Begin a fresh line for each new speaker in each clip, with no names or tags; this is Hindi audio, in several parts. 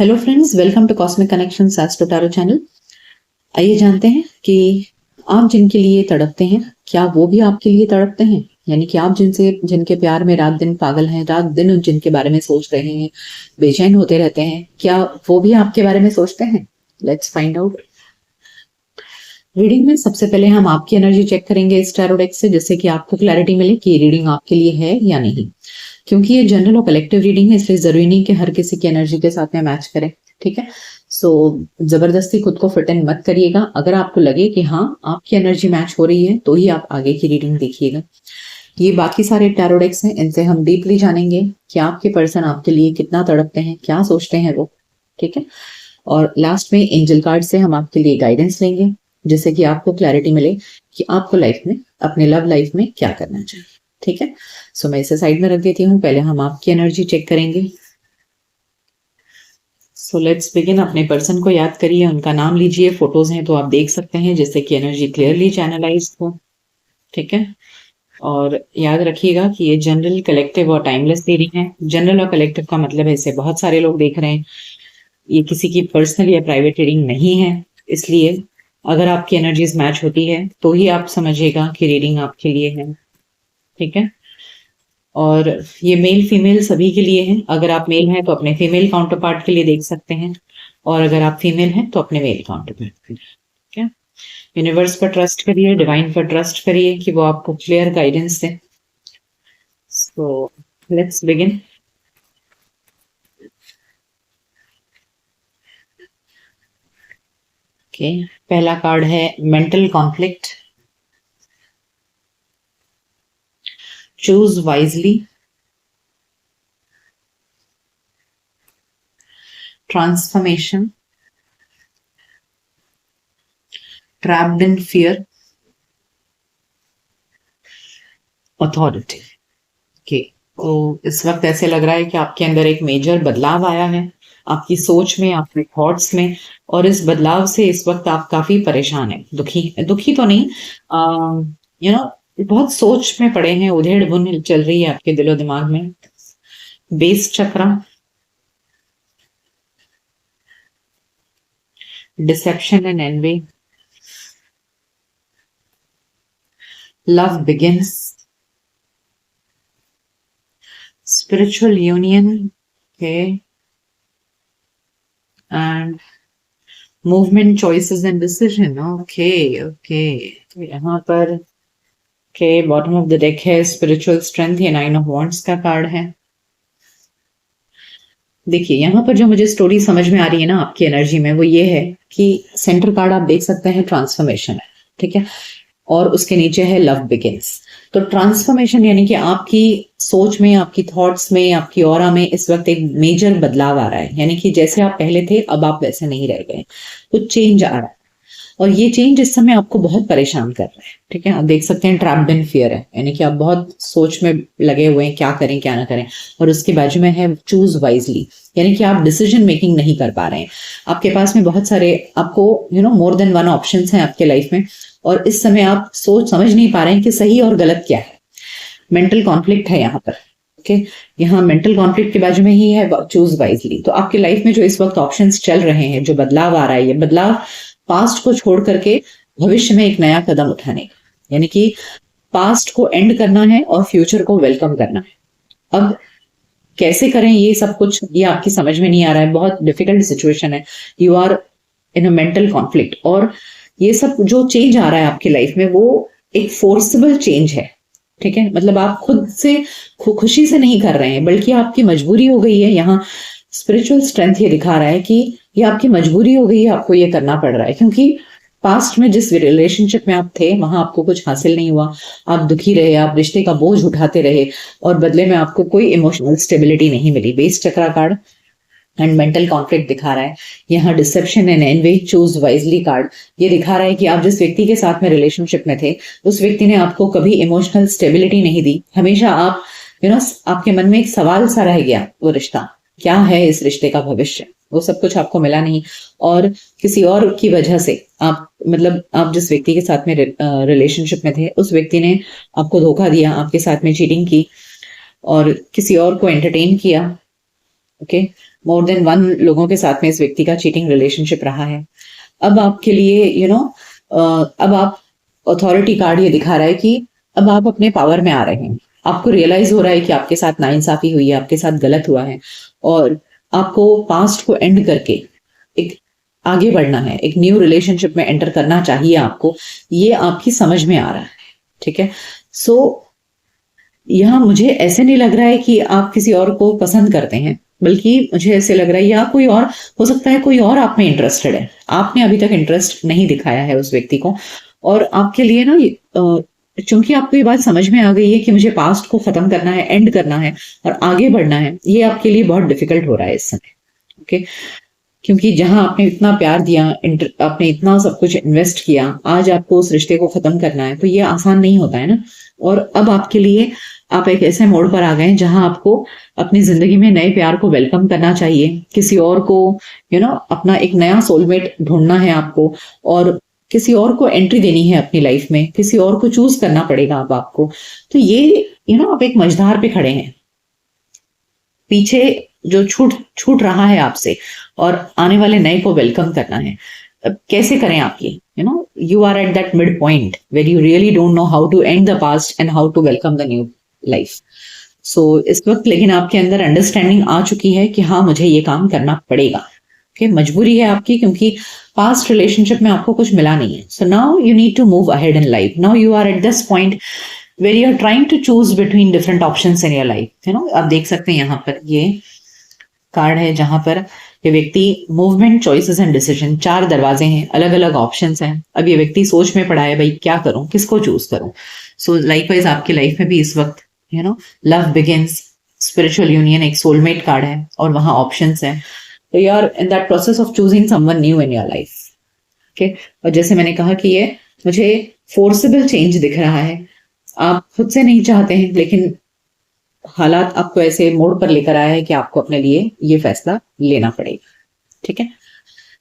Hello friends, welcome to cosmic connection astro tarot channel. आइए जानते हैं कि आप जिनके लिए तड़पते हैं, क्या वो भी आपके लिए तड़पते हैं। यानी कि आप जिनके प्यार में रात दिन पागल हैं, रात दिन जिनके बारे में सोच रहे हैं, बेचैन होते रहते हैं, क्या वो भी आपके बारे में सोचते हैं। Let's find out. रीडिंग में सबसे पहले हम आपकी एनर्जी चेक करेंगे इस टैरो डेक से, जिससे कि आपको क्लैरिटी मिले कि ये रीडिंग आपके लिए है या नहीं। क्योंकि ये जनरल और कलेक्टिव रीडिंग है, इसलिए जरूरी नहीं कि हर किसी की एनर्जी के साथ में मैच करे। ठीक है, सो जबरदस्ती खुद को फिट इन मत करिएगा। अगर आपको लगे कि हाँ आपकी एनर्जी मैच हो रही है तो ही आप आगे की रीडिंग देखिएगा। ये बाकी सारे टैरो डेक्स हैं, इनसे हम डीपली जानेंगे कि आपके पर्सन आपके लिए कितना तड़पते हैं, क्या सोचते हैं वो। ठीक है, और लास्ट में एंजल कार्ड से हम आपके लिए गाइडेंस लेंगे, जिससे कि आपको क्लैरिटी मिले कि आपको लाइफ में, अपने लव लाइफ में क्या करना चाहिए। ठीक है, सो मैं इसे साइड में रख देती हूँ। पहले हम आपकी एनर्जी चेक करेंगे। So let's begin. अपने पर्सन को याद करिए, उनका नाम लीजिए, फोटोज हैं तो आप देख सकते हैं, जिससे कि एनर्जी क्लियरली चैनलाइज हो। ठीक है, और याद रखिएगा कि ये जनरल, कलेक्टिव और टाइमलेस रीडिंग है। जनरल और कलेक्टिव का मतलब है इसे बहुत सारे लोग देख रहे हैं, ये किसी की पर्सनल या प्राइवेट रीडिंग नहीं है। इसलिए अगर आपकी एनर्जीज मैच होती है तो ही आप समझिएगा कि रीडिंग आपके लिए है। ठीक है, और ये मेल फीमेल सभी के लिए है। अगर आप मेल हैं तो अपने फीमेल काउंटर पार्ट के लिए देख सकते हैं, और अगर आप फीमेल हैं तो अपने मेल काउंटर पार्ट के लिए। ठीक है, यूनिवर्स पर ट्रस्ट करिए, डिवाइन पर ट्रस्ट करिए कि वो आपको clear guidance they. So let's begin. Okay, पहला कार्ड है mental conflict. Choose wisely. Transformation. Trapped in fear. Authority. Okay, तो इस वक्त ऐसे लग रहा है कि आपके अंदर एक मेजर बदलाव आया है, आपकी सोच में, आपके थॉट्स में। और इस बदलाव से इस वक्त आप काफी परेशान हैं, दुखी। दुखी तो नहीं, यू नो बहुत सोच में पड़े हैं, उधेड़ बुन चल रही है आपके दिलो दिमाग में। Base chakra. Deception and envy. Love begins. Spiritual union. Okay, and movement, choices and decision. Okay okay, तो यहाँ पर के बॉटम ऑफ द डेक है स्पिरिचुअल स्ट्रेंथ। ये 9 ऑफ वॉन्ड्स का कार्ड है। देखिए यहाँ पर जो मुझे स्टोरी समझ में आ रही है ना आपकी एनर्जी में, वो ये है कि सेंटर कार्ड आप देख सकते हैं ट्रांसफॉर्मेशन है। ठीक है, और उसके नीचे है लव बिगिंस। तो ट्रांसफॉर्मेशन यानी कि आपकी सोच में, आपकी थॉट्स में, आपकी ऑरा में इस वक्त एक मेजर बदलाव आ रहा है। यानी कि जैसे आप पहले थे अब आप वैसे नहीं रह गए, तो चेंज आ रहा है। और ये चेंज इस समय आपको बहुत परेशान कर रहा है। ठीक है, आप देख सकते हैं ट्रैप्ड इन फियर है, यानी कि आप बहुत सोच में लगे हुए हैं, क्या करें क्या ना करें। और उसके बाजू में है चूज वाइजली, यानी कि आप डिसीजन मेकिंग नहीं कर पा रहे हैं। आपके पास में बहुत सारे, आपको मोर देन वन ऑप्शंस हैं आपके लाइफ में, और इस समय आप सोच समझ नहीं पा रहे हैं कि सही और गलत क्या है। मेंटल कॉन्फ्लिक्ट है यहाँ पर। ओके, यहाँ मेंटल कॉन्फ्लिक्ट के बाजू में ही है चूज वाइजली। तो आपकी लाइफ में जो इस वक्त ऑप्शंस चल रहे हैं, जो बदलाव आ रहा है, ये बदलाव पास्ट को छोड़ करके भविष्य में एक नया कदम उठाने, यानी कि पास्ट को एंड करना है और फ्यूचर को वेलकम करना है। अब कैसे करें ये सब कुछ, ये आपकी समझ में नहीं आ रहा है। बहुत डिफिकल्ट सिचुएशन है, you are in a mental conflict. और ये सब जो चेंज आ रहा है आपकी लाइफ में, वो एक फोर्सेबल चेंज है। ठीक है, मतलब आप खुद से खुशी से नहीं कर रहे हैं, बल्कि आपकी मजबूरी हो गई है। यहाँ स्पिरिचुअल स्ट्रेंथ ये दिखा रहा है कि ये आपकी मजबूरी हो गई है, आपको ये करना पड़ रहा है। क्योंकि पास्ट में जिस रिलेशनशिप में आप थे, वहां आपको कुछ हासिल नहीं हुआ, आप दुखी रहे, आप रिश्ते का बोझ उठाते रहे, और बदले में आपको कोई इमोशनल स्टेबिलिटी नहीं मिली। Base chakra card and mental conflict दिखा रहा है। यहाँ deception and envy, choose wisely card ये दिखा रहा है कि आप जिस व्यक्ति के साथ में रिलेशनशिप में थे, उस व्यक्ति ने आपको कभी इमोशनल स्टेबिलिटी नहीं दी। हमेशा आप आपके मन में एक सवाल सा रह गया, वो रिश्ता क्या है, इस रिश्ते का भविष्य, वो सब कुछ आपको मिला नहीं। और किसी और की वजह से आप, मतलब आप जिस व्यक्ति के साथ में रिलेशनशिप में थे, उस व्यक्ति ने आपको धोखा दिया, आपके साथ में चीटिंग की और किसी और को एंटरटेन किया। ओके, मोर देन वन लोगों के साथ में इस व्यक्ति का चीटिंग रिलेशनशिप रहा है। अब आपके लिए अब आप अथॉरिटी कार्ड ये दिखा रहा है कि अब आप अपने पावर में आ रहे हैं। आपको रियलाइज हो रहा है कि आपके साथ नाइंसाफी हुई है, आपके साथ गलत हुआ है, और आपको पास्ट को एंड करके एक आगे बढ़ना है, एक न्यू रिलेशनशिप में एंटर करना चाहिए आपको। ये आपकी समझ में आ रहा है, ठीक है। सो यहाँ मुझे ऐसे नहीं लग रहा है कि आप किसी और को पसंद करते हैं, बल्कि मुझे ऐसे लग रहा है या कोई और हो सकता है, कोई और आप में इंटरेस्टेड है। आपने अभी तक इंटरेस्ट नहीं दिखाया है उस व्यक्ति को, और आपके लिए ना चूंकि आपको ये बात समझ में आ गई है कि मुझे पास्ट को खत्म करना है, एंड करना है और आगे बढ़ना है, ये आपके लिए बहुत डिफिकल्ट हो रहा है इस समय। ओके, क्योंकि जहां आपने इतना प्यार दिया, आपने इतना सब कुछ इन्वेस्ट किया, आज आपको उस रिश्ते को खत्म करना है, तो ये आसान नहीं होता है ना। और अब आपके लिए आप एक ऐसे मोड़ पर आ गए हैं जहां आपको अपनी जिंदगी में नए प्यार को वेलकम करना चाहिए, किसी और को अपना एक नया सोलमेट ढूंढना है आपको, और किसी और को एंट्री देनी है अपनी लाइफ में, किसी और को चूज करना पड़ेगा अब आपको। तो ये आप एक मझधार पे खड़े हैं, पीछे जो छूट छूट रहा है आपसे, और आने वाले नए को वेलकम करना है। अब कैसे करें आप ये? You are at that mid point where you really don't know how to end the past and how to welcome the new life. So इस वक्त लेकिन आपके अंदर अंडरस्टैंडिंग आ चुकी है कि हाँ, मुझे ये काम करना पड़ेगा। ओके, मजबूरी है आपकी, क्योंकि पास्ट रिलेशनशिप में आपको कुछ मिला नहीं है। So now you need to move ahead in life. Now you are at this point where you are trying to choose between different options in your life. आप देख सकते हैं यहाँ पर ये कार्ड है जहां पर ये व्यक्ति मूवमेंट, चॉइसेस एंड डिसीजन, 4 दरवाजे हैं, अलग अलग ऑप्शंस हैं। अब ये व्यक्ति सोच में पड़ा है, भाई क्या करूं, किसको चूज करूं। सो लाइकवाइज आपकी लाइफ में भी इस वक्त लव बिगिंस, स्पिरिचुअल यूनियन, एक सोलमेट कार्ड है और वहां ऑप्शंस हैं। तो you are in that process of choosing someone new in your life. Okay, और जैसे मैंने कहा कि ये मुझे फोर्सेबल चेंज दिख रहा है। आप खुद से नहीं चाहते हैं, लेकिन हालात आपको ऐसे मोड़ पर लेकर आया है कि आपको अपने लिए ये फैसला लेना पड़ेगा। ठीक है,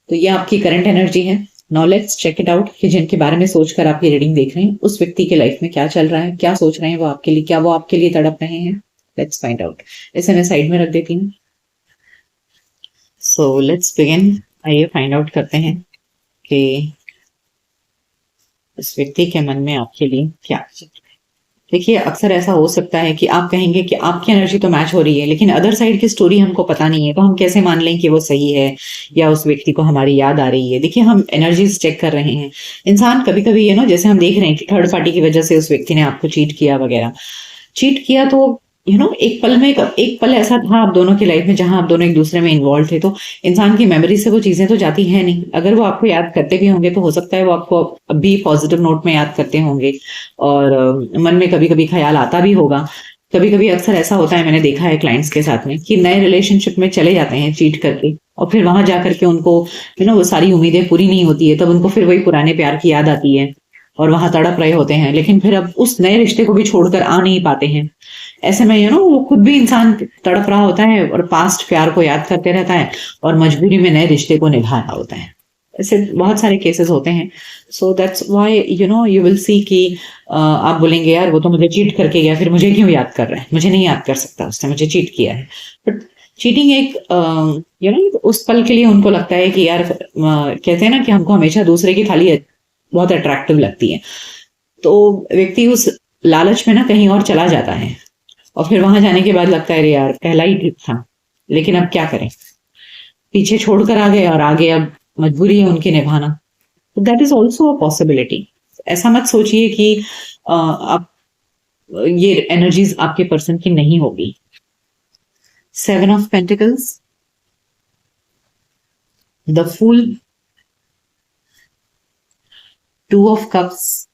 तो ये आपकी करंट एनर्जी है। Now let's check it out कि जिनके बारे में सोचकर आप ये रीडिंग देख रहे हैं, उस व्यक्ति के लाइफ में क्या चल रहा है, क्या सोच रहे हैं वो आपके लिए, क्या वो आपके लिए तड़प रहे हैं। Let's find out. इसे मैं साइड में रख देती हूँ। So let's begin. आइए फाइंड आउट करते हैं कि इस व्यक्ति के मन में आपके लिए क्या चल रहा है। देखिए, अक्सर ऐसा हो सकता है कि आप कहेंगे कि आपकी एनर्जी तो मैच हो रही है, लेकिन अदर साइड की स्टोरी हमको पता नहीं है, तो हम कैसे मान लें कि वो सही है या उस व्यक्ति को हमारी याद आ रही है। देखिए, हम एनर्जीज चेक कर रहे हैं। इंसान कभी कभी जैसे हम देख रहे हैं कि थर्ड पार्टी की वजह से उस व्यक्ति ने आपको चीट किया वगैरह, चीट किया तो एक पल ऐसा था आप दोनों की लाइफ में जहां आप दोनों एक दूसरे में इन्वॉल्व थे, तो इंसान की मेमोरी से वो चीजें तो जाती है नहीं। अगर वो आपको याद करते भी होंगे तो हो सकता है वो आपको अभी पॉजिटिव नोट में याद करते होंगे, और मन में कभी कभी ख्याल आता भी होगा। कभी कभी अक्सर ऐसा होता है, मैंने देखा है क्लाइंट्स के साथ में, कि नए रिलेशनशिप में चले जाते हैं चीट करके, और फिर वहां जाकर के उनको वो सारी उम्मीदें पूरी नहीं होती है, तब उनको फिर वही पुराने प्यार की याद आती है और वहां तड़प रहे होते हैं, लेकिन फिर अब उस नए रिश्ते को भी छोड़कर आ नहीं पाते हैं। ऐसे में वो खुद भी इंसान तड़प रहा होता है और पास्ट प्यार को याद करते रहता है, और मजबूरी में नए रिश्ते को निभा रहा होता है। ऐसे बहुत सारे केसेस होते हैं। So that's why you will see कि आप बोलेंगे यार वो तो मुझे चीट करके गया, फिर मुझे क्यों याद कर रहा है, मुझे नहीं याद कर सकता, उसने मुझे चीट किया है। बट चीटिंग एक उस पल के लिए उनको लगता है कि यार कहते हैं ना कि हमको हमेशा दूसरे की थाली बहुत अट्रैक्टिव लगती है, तो व्यक्ति उस लालच में ना कहीं और चला जाता है, और फिर वहां जाने के बाद लगता है अरे यार पहला ही ठीक था, लेकिन अब क्या करें, पीछे छोड़कर आ गए और आगे अब मजबूरी है उनकी निभाना। तो that is also a possibility. ऐसा मत सोचिए कि आप ये एनर्जीज आपके पर्सन की नहीं होगी। 7 of pentacles, the fool, 2 of cups,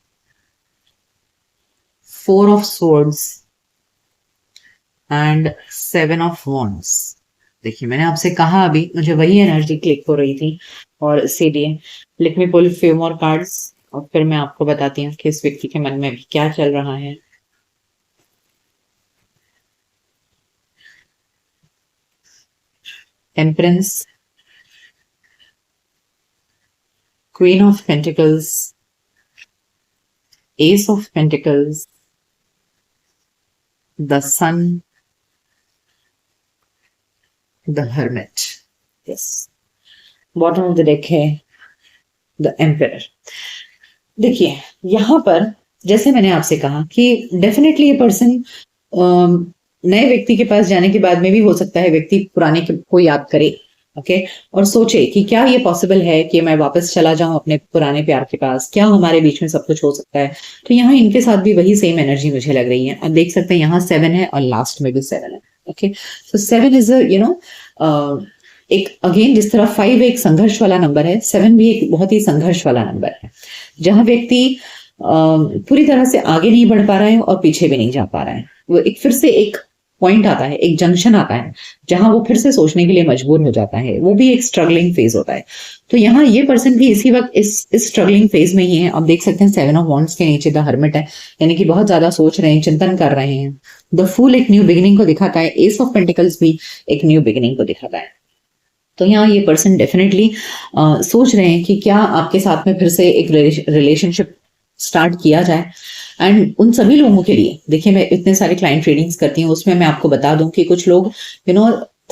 4 of swords and 7 of wands। देखिए, मैंने आपसे कहा अभी मुझे वही एनर्जी क्लिक हो रही थी, और इसीलिए लेट मी पुल फ्यू मोर कार्ड्स, और फिर मैं आपको बताती हूँ कि इस व्यक्ति के मन में भी क्या चल रहा है। Temperance, queen of pentacles, ace of pentacles, the sun, the hermit, yes, bottom of the deck है द एम्परर। देखिए यहाँ पर जैसे मैंने आपसे कहा कि डेफिनेटली ये पर्सन नए व्यक्ति के पास जाने के बाद में भी हो सकता है व्यक्ति पुराने को याद करे, ओके, और सोचे कि क्या ये पॉसिबल है कि मैं वापस चला जाऊं अपने पुराने प्यार के पास, क्या हमारे बीच में सब कुछ हो सकता है। तो यहाँ इनके साथ भी वही सेम एनर्जी मुझे लग रही है। आप देख सकते हैं यहाँ 7 है और लास्ट में भी 7 है, ओके। सो 7 इज एक अगेन जिस तरह 5 एक संघर्ष वाला नंबर है, 7 भी एक बहुत ही संघर्ष वाला नंबर है, जहां व्यक्ति पूरी तरह से आगे नहीं बढ़ पा रहा है और पीछे भी नहीं जा पा रहा है। वो एक फिर से एक पॉइंट आता है, एक जंक्शन आता है जहां वो फिर से सोचने के लिए मजबूर हो जाता है। वो भी एक स्ट्रगलिंग फेज होता है। तो यहाँ ये पर्सन भी इसी वक्त इस स्ट्रगलिंग फेज में ही है। आप देख सकते हैं 7 ऑफ वॉन्ड्स के नीचे द हर्मिट है, यानी कि बहुत ज्यादा सोच रहे हैं, चिंतन कर रहे हैं। द फूल एक न्यू बिगिनिंग को दिखाता है, एस ऑफ पेंटिकल्स भी एक न्यू बिगिनिंग को दिखाता है। तो यहाँ ये पर्सन डेफिनेटली सोच रहे हैं कि क्या आपके साथ में फिर से एक रिलेशनशिप स्टार्ट किया जाए। एंड उन सभी लोगों के लिए देखिए, मैं इतने सारे क्लाइंट रीडिंग्स करती हूँ, उसमें मैं आपको बता दूं कि कुछ लोग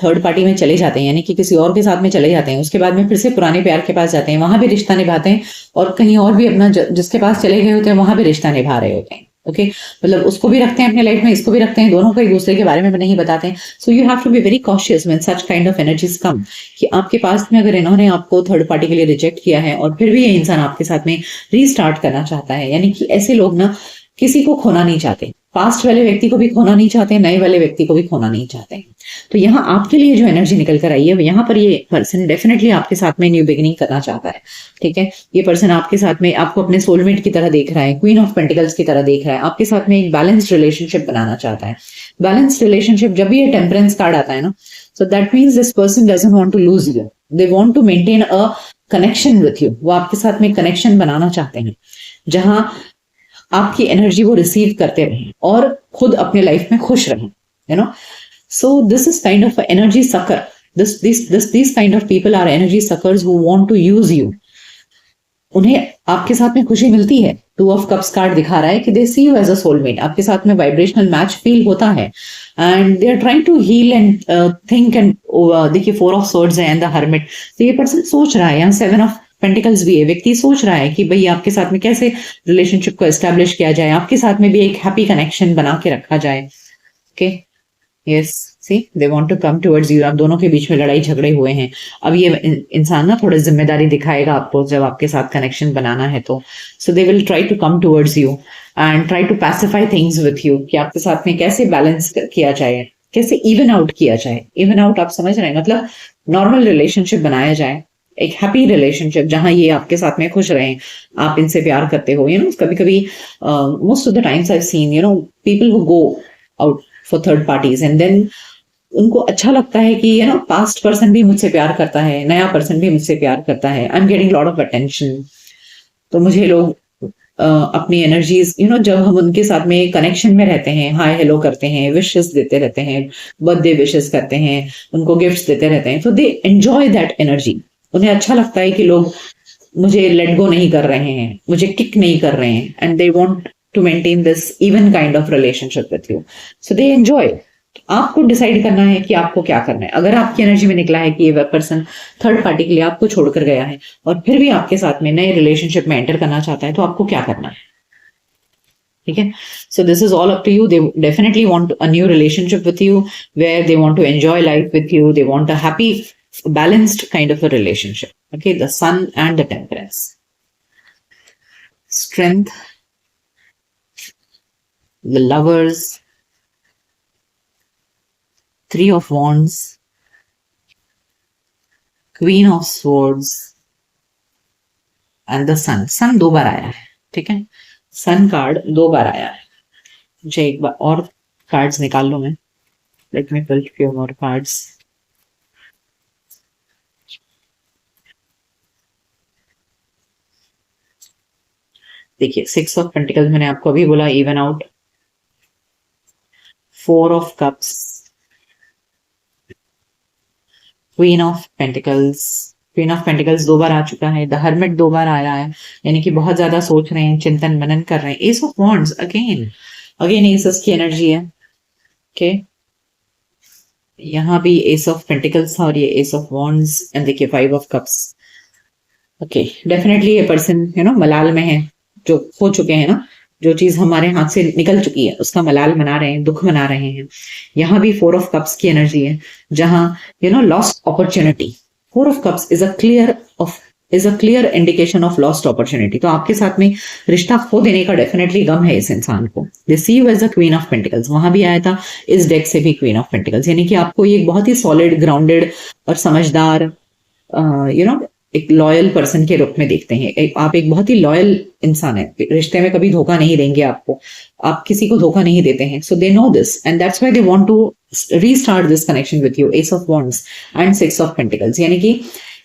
थर्ड पार्टी में चले जाते हैं, यानी कि किसी और के साथ में चले जाते हैं, उसके बाद में फिर से पुराने प्यार के पास जाते हैं, वहां भी रिश्ता निभाते हैं, और कहीं और भी अपना जिसके पास चले गए होते हैं वहां भी रिश्ता निभा रहे होते हैं, ओके। मतलब उसको भी रखते हैं अपने लाइफ में, इसको भी रखते हैं, दोनों को एक दूसरे के बारे में नहीं बताते हैं। So you have to be very cautious when such kind of energies come, कि आपके पास में अगर इन्होंने आपको थर्ड पार्टी के लिए रिजेक्ट किया है और फिर भी ये इंसान आपके साथ में रीस्टार्ट करना चाहता है, यानी कि ऐसे लोग ना किसी को खोना नहीं चाहते, पास्ट वाले व्यक्ति को भी खोना नहीं चाहते, नए वाले व्यक्ति को भी खोना नहीं चाहते। तो यहाँ आपके लिए जो एनर्जी निकल कर आई है, यहाँ पर ये पर्सन डेफिनेटली आपके साथ में न्यू बिगिनिंग करना चाहता है, ठीक है। ये पर्सन आपके साथ में आपको अपने सोलमेट की तरह देख रहा है, क्वीन ऑफ पेंटिकल्स की तरह देख रहा है, आपके साथ में एक बैलेंस्ड रिलेशनशिप बनाना चाहता है। बैलेंस्ड रिलेशनशिप, जब भी ये टेम्परेंस कार्ड आता है ना, so that means this person doesn't want to lose you, they want to maintain a connection with you. वो आपके साथ में कनेक्शन बनाना चाहते हैं जहां आपकी एनर्जी वो रिसीव करते रहें और खुद अपने लाइफ में खुश रहें, you know. So this is kind of energy sucker. These kind of people are energy suckers who want to use you. उन्हें आपके साथ में खुशी मिलती है। 2 ऑफ कप्स कार्ड दिखा रहा है कि they see you as a soulmate, आपके साथ में वाइब्रेशनल मैच फील होता है, and they are trying to heal and think and देखिए 4 ऑफ सोर्ड्स है एंड द हर्मिट। तो ये पर्सन सोच रहा है, यहाँ 7 ऑफ पेंटिकल्स भी है, व्यक्ति सोच रहा है कि भाई आपके साथ में कैसे रिलेशनशिप को एस्टेब्लिश किया जाए, आपके साथ में भी एक हैप्पी कनेक्शन बना के रखा जाए, okay. Yes, see they want to come towards you. आप दोनों के बीच में लड़ाई झगड़े हुए हैं, अब ये इंसान ना थोड़ा जिम्मेदारी दिखाएगा आपको जब आपके साथ कनेक्शन बनाना है तो। So they will try to come towards you and try to pacify things with you, कि आपके साथ में कैसे बैलेंस किया जाए, कैसे इवन आउट किया जाए। इवन आउट आप समझ रहे हैं, मतलब नॉर्मल रिलेशनशिप बनाया जाए, एक हैप्पी रिलेशनशिप जहां ये आपके साथ में खुश रहें, आप इनसे प्यार करते हो। कभी कभी most of the times I seen people who go out for third parties and then उनको अच्छा लगता है कि पास्ट पर्सन भी मुझसे प्यार करता है, नया पर्सन भी मुझसे प्यार करता है, I am getting lot of attention. तो मुझे लोग अपनी एनर्जीज जब हम उनके साथ में कनेक्शन में रहते हैं, हाय हेलो करते हैं, विशेस देते रहते हैं, बर्थडे विशेस करते हैं, उनको गिफ्ट्स देते रहते हैं, तो दे एंजॉय दैट एनर्जी। उन्हें अच्छा लगता है कि लोग मुझे लेट गो नहीं कर रहे हैं, मुझे किक नहीं कर रहे हैं, and they want to maintain this even kind of relationship with you, so they enjoy. आपको डिसाइड करना है कि आपको क्या करना है। अगर आपकी एनर्जी में निकला है कि ये पर्सन थर्ड पार्टी के लिए आपको छोड़कर गया है और फिर भी आपके साथ में नए रिलेशनशिप में एंटर करना चाहता है, तो आपको क्या करना है, ठीक है। So this is all up to you. They definitely want a new relationship with you where they want to enjoy life with you, they want a happy balanced kind of a relationship, okay. The sun and the temperance, strength, the lovers, 3 of wands, queen of swords and the sun. sun 2 बार आया है, ठीक है। sun कार्ड 2 बार आया है। मुझे एक बार और कार्ड्स निकाल लो मैं, let me pull few more cards. देखिए 6 ऑफ पेंटिकल्स मैंने आपको अभी बोला, even out. 4 of cups, queen of pentacles. Queen of pentacles 2 बार आ चुका है, द हर्मिट 2 बार आया है, यानी कि बहुत ज्यादा सोच रहे हैं, चिंतन मनन कर रहे हैं। S of wands again Asus की एनर्जी है, ओके। यहाँ भी एस ऑफ पेंटिकल्स था और ये एस ऑफ वॉन्ड्स एंड देखिए 5 ऑफ कप्स। ओके, डेफिनेटली ये पर्सन मलाल में है, जो हो चुके हैं ना, जो चीज हमारे हाथ से निकल चुकी है उसका मलाल मना रहे हैं, दुख मना रहे हैं। यहाँ भी 4 ऑफ कप्स की एनर्जी है, जहां lost opportunity. 4 of cups is a clear indication of lost opportunity. तो आपके साथ में रिश्ता खो देने का डेफिनेटली गम है इस इंसान को। They see you as a queen of pentacles, वहां भी आया था, इस डेक से भी क्वीन ऑफ पेंटिकल्स, यानी कि आपको ये एक बहुत ही सॉलिड, ग्राउंडेड और समझदार एक लॉयल पर्सन के रूप में देखते हैं। आप एक बहुत ही लॉयल इंसान है, रिश्ते में कभी धोखा नहीं देंगे आपको, आप किसी को धोखा नहीं देते हैं। So they know this and that's why they want to restart this connection with you. Ace of wands and 6 of pentacles, यानी कि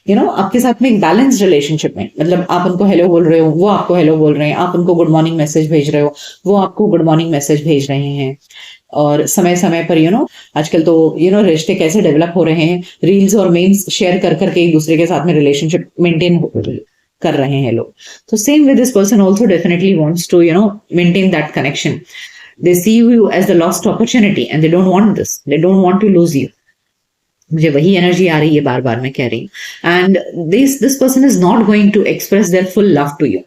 आपके साथ में एक बैलेंस रिलेशनशिप में, मतलब आप उनको हेलो बोल रहे हो, वो आपको हेलो बोल रहे हैं, आप उनको गुड मॉर्निंग मैसेज भेज रहे हो, वो आपको गुड मॉर्निंग मैसेज भेज रहे हैं। और समय समय पर आजकल तो रिश्ते कैसे डेवलप हो रहे हैं, रील्स और मीम्स शेयर कर करके एक दूसरे के साथ में रिलेशनशिप मेंटेन कर रहे हैं लोग। तो same with this person also definitely wants to maintain that connection. They see you as the lost opportunity and they don't want this, they don't want to lose you. मुझे वही एनर्जी आ रही है, बार बार मैं कह रही हूँ। And this person is not going to express their full love to you.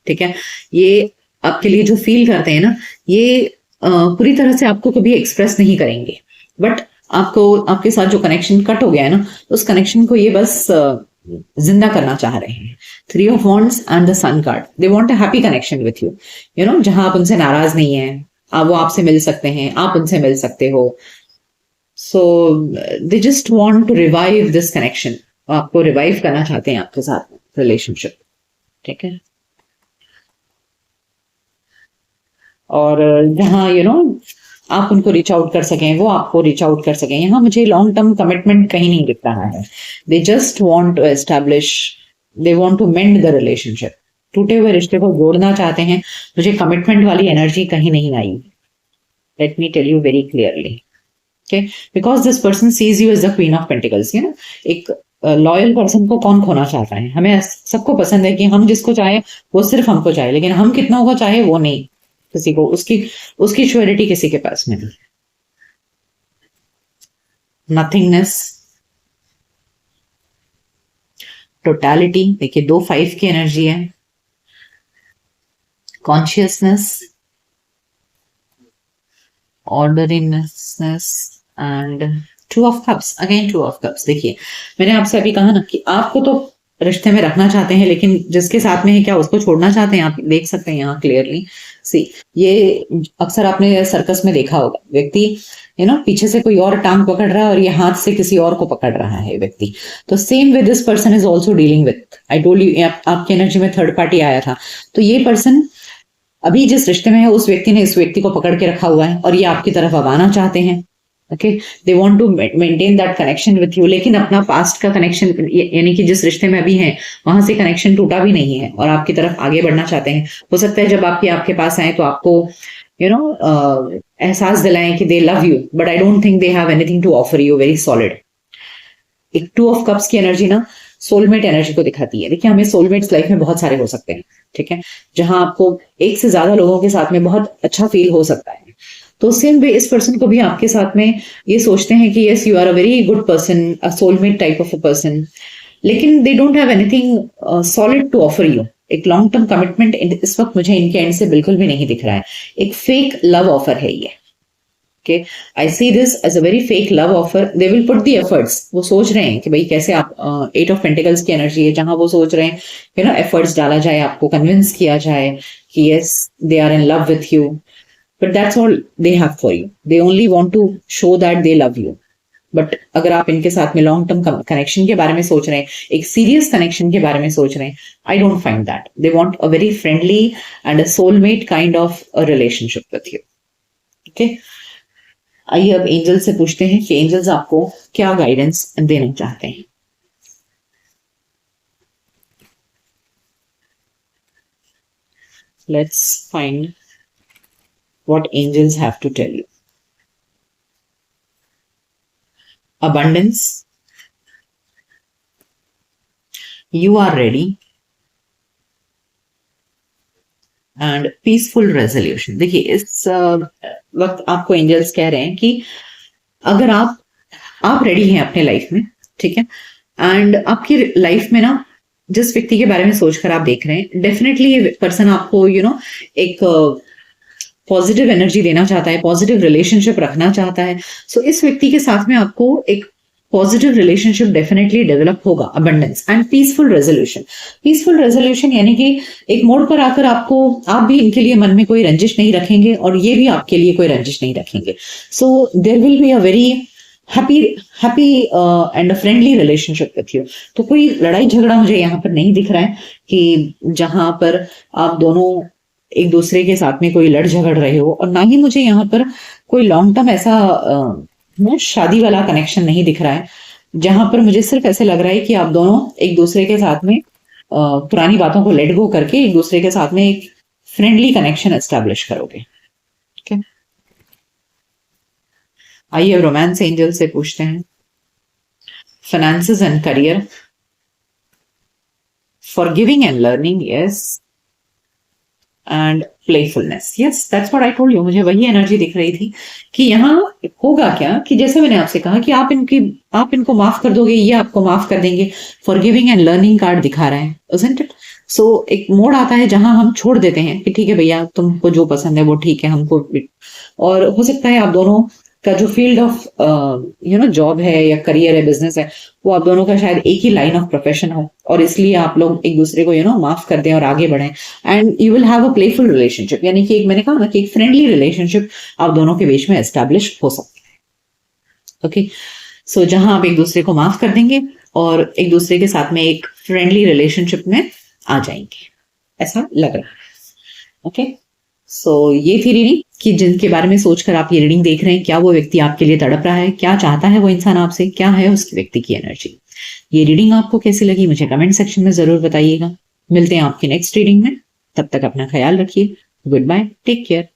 ठीक है, ये आपके लिए जो फील करते हैं ना, ये पूरी तरह से आपको कभी एक्सप्रेस नहीं करेंगे, बट आपको आपके साथ जो कनेक्शन कट हो गया है ना, उस कनेक्शन को ये बस जिंदा करना चाह रहे हैं। 3 of wands and the sun card, they want a happy connection with you, जहां आप उनसे नाराज नहीं है, वो आपसे मिल सकते हैं, आप उनसे मिल सकते हो। So they just want to revive this connection, आपको रिवाइव करना चाहते हैं आपके साथ रिलेशनशिप। ठीक है, और जहाँ आप उनको रीच आउट कर सकें, वो आपको रीच आउट कर सकें, यहाँ मुझे लॉन्ग टर्म कमिटमेंट कहीं नहीं दिख रहा है। They just want to establish, they want to mend the relationship, टूटे हुए रिश्ते को जोड़ना चाहते हैं। मुझे कमिटमेंट वाली एनर्जी कहीं नहीं आई। Let me tell you very clearly, okay, because this person sees you as the queen of pentacles. एक लॉयल पर्सन को कौन खोना चाहता है? हमें सबको पसंद है कि हम जिसको चाहे वो सिर्फ हमको चाहे, लेकिन हम कितना को चाहे वो नहीं, किसी को उसकी उसकी श्योरिटी किसी के पास नहीं। नथिंगनेस, टोटलिटी, देखिए 2 5 की एनर्जी है। Consciousness, orderliness and 2 of cups, again 2 of cups. देखिए मैंने आपसे अभी कहा ना कि आपको तो रिश्ते में रखना चाहते हैं, लेकिन जिसके साथ में है क्या उसको छोड़ना चाहते हैं? आप देख सकते हैं यहाँ क्लियरली। सी, ये अक्सर आपने सर्कस में देखा होगा, व्यक्ति पीछे से कोई और टांग पकड़ रहा है और ये हाथ से किसी और को पकड़ रहा है व्यक्ति। तो same with this person is also dealing with, I told you आपकी एनर्जी में थर्ड पार्टी आया था। तो ये पर्सन अभी जिस रिश्ते में है, उस व्यक्ति ने इस व्यक्ति को पकड़ के रखा हुआ है और ये आपकी तरफ अब आना चाहते हैं। Okay, they want to maintain that connection with you, लेकिन अपना पास्ट का कनेक्शन, यानी कि जिस रिश्ते में अभी हैं वहां से कनेक्शन टूटा भी नहीं है और आपकी तरफ आगे बढ़ना चाहते हैं। हो सकता है जब आपके पास आए तो आपको एहसास दिलाएं कि they love you, but I don't think they have anything to offer you very solid. एक 2 ऑफ कप्स की एनर्जी ना सोलमेट एनर्जी को दिखाती है। देखिए हमें सोलमेट्स लाइफ में बहुत सारे हो सकते हैं, ठीक है, जहां आपको एक से ज्यादा लोगों के साथ में बहुत अच्छा फील हो सकता है। तो सेम वे इस पर्सन को भी आपके साथ में ये सोचते हैं कि yes you are a very good person, a soulmate type of a person, लेकिन they don't have anything solid to offer you. एक लॉन्ग टर्म कमिटमेंट इस वक्त मुझे इनके एंड से बिल्कुल भी नहीं दिख रहा है। एक फेक लव ऑफर है ये। Okay, I see this as a very fake love offer. They will put the efforts. वो सोच रहे हैं कि भाई कैसे आप 8 ऑफ पेंटिकल्स की एनर्जी है, जहां वो सोच रहे हैं एफर्ट्स डाला जाए, आपको कन्विंस किया जाए कि yes they are in love with you, but that's all they have for you. They only want to show that they love you. But अगर आप इनके साथ में लॉन्ग टर्म कनेक्शन के बारे में सोच रहे हैं, एक सीरियस कनेक्शन के बारे में सोच रहे हैं, I don't find that. They want a very friendly and a soulmate kind of a relationship with you. Okay, आइए अब एंजल से पूछते हैं कि एंजल्स आपको क्या गाइडेंस देना चाहते हैं। Let's find what angels have to tell you. Abundance, you are ready and peaceful resolution. देखिए इस वक्त आपको एंजल्स कह रहे हैं कि अगर आप आप रेडी हैं अपने लाइफ में, ठीक है। एंड आपकी लाइफ में ना जिस व्यक्ति के बारे में सोचकर आप देख रहे हैं, डेफिनेटली ये पर्सन आपको एक पॉजिटिव एनर्जी देना चाहता है, पॉजिटिव रिलेशनशिप रखना चाहता है। सो इस व्यक्ति के साथ में आपको एक पॉजिटिव रिलेशनशिप डेफिनेटली डेवलप होगा, abundance and peaceful resolution. Peaceful resolution यानी कि एक मोड़ पर आकर आप भी इनके लिए मन में कोई रंजिश नहीं रखेंगे और ये भी आपके लिए कोई रंजिश नहीं रखेंगे। So there will be a very happy and a friendly relationship with you. तो कोई लड़ाई झगड़ा मुझे यहाँ पर नहीं दिख रहा है कि जहां पर आप दोनों एक दूसरे के साथ में कोई लड़ झगड़ रहे हो, और ना ही मुझे यहाँ पर कोई लॉन्ग टर्म ऐसा शादी वाला कनेक्शन नहीं दिख रहा है, जहां पर मुझे सिर्फ ऐसे लग रहा है कि आप दोनों एक दूसरे के साथ में पुरानी बातों को लेट गो करके एक दूसरे के साथ में एक फ्रेंडली कनेक्शन एस्टैब्लिश करोगे। ठीक है, आइए रोमांस एंजल से पूछते हैं finances and career, forgiving and learning, yes, and playfulness, yes, that's what I told you. मुझे वही एनर्जी दिख रही थी कि यहाँ होगा क्या कि जैसे मैंने आपसे कहा कि आप इनको माफ कर दोगे, ये आपको माफ कर देंगे। फॉरगिविंग एंड लर्निंग कार्ड दिखा रहा है, isn't it? सो एक मोड़ आता है जहां हम छोड़ देते हैं कि ठीक है भैया, तुमको जो पसंद है वो ठीक है, हमको। और हो सकता है आप दोनों का जो फील्ड ऑफ जॉब है या करियर है, बिजनेस है, वो आप दोनों का शायद एक ही लाइन ऑफ प्रोफेशन हो, और इसलिए आप लोग एक दूसरे को माफ कर दें और आगे बढ़ें, and you will have a playful relationship. यानी कि मैंने कहा ना कि एक फ्रेंडली रिलेशनशिप आप दोनों के बीच में एस्टैब्लिश हो सकती है। ओके, सो जहां आप एक दूसरे को माफ कर देंगे और एक दूसरे के साथ में एक फ्रेंडली रिलेशनशिप में आ जाएंगे, ऐसा लग रहा है। ओके, सो ये थी रीडिंग कि जिनके बारे में सोचकर आप ये रीडिंग देख रहे हैं, क्या वो व्यक्ति आपके लिए तड़प रहा है, क्या चाहता है वो इंसान आपसे, क्या है उस व्यक्ति की एनर्जी। ये रीडिंग आपको कैसी लगी मुझे कमेंट सेक्शन में जरूर बताइएगा। मिलते हैं आपकी नेक्स्ट रीडिंग में, तब तक अपना ख्याल रखिए। Good bye, take care.